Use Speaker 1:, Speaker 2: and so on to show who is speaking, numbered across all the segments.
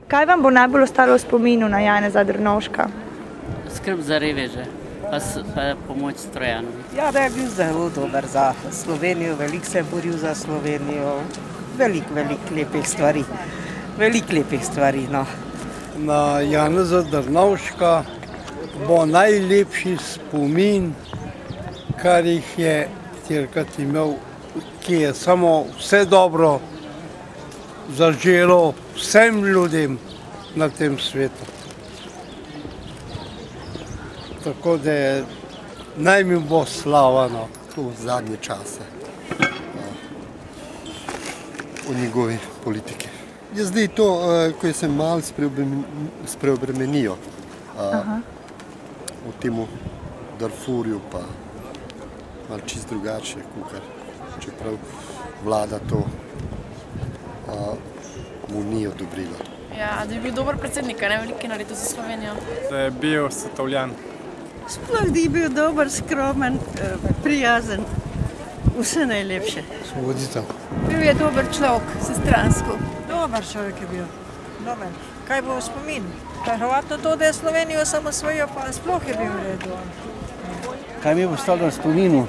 Speaker 1: Kaj vam bo najbolj ostalo v spominu na Janeza Drnovška?
Speaker 2: Skrb za reveže, pa pomoč Trojanom.
Speaker 3: Ja, da je bil zelo dober za Slovenijo, veliko se je boril za Slovenijo, veliko lepih stvari. Veliko lepih stvari, no.
Speaker 4: Na Janeza Drnovška bo najlepši spomin, kar jih je takrat imel, ki je samo vse dobro zaželo vsem ljudem na tem svetu. Tako da naj mi bo slavano
Speaker 5: v zadnje čase o njegovi politiki. Je zdaj to, ko se malo spreobremenijo v temu Darfurju, pa malo čisto drugače, čeprav vlada to mu ni odobrila.
Speaker 6: Ja, da je bil dober predsednik, ne veliki naredil za Slovenijo.
Speaker 7: Da je bil svetovljan.
Speaker 8: Sploh da je bil dober, skromen, prijazen, vse najlepše.
Speaker 4: Svoboditev.
Speaker 6: Bil je dober človek, vsestransko.
Speaker 8: Dober človek je bil, dober. Kaj bo spomin? Hrvatno to, da je Slovenijo samosvojil, pa sploh je bil v redu.
Speaker 9: Kaj mi je ostalo na spominu?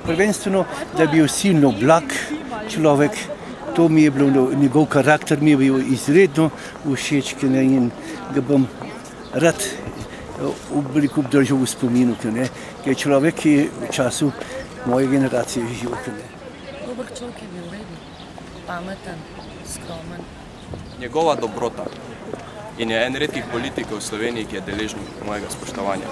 Speaker 9: Prvenstveno, da je bil silno blag človek. To mi je bilo, njegov karakter mi je bil izredno všeč in ga bom rad obdržal v spominu, ker je človek, ki je v času moje generacije živel.
Speaker 6: Dober človek je bil v redu, pameten, skromen.
Speaker 10: Njegova dobrota in je en redkih politikov v Sloveniji, ki je deležen mojega spoštovanja.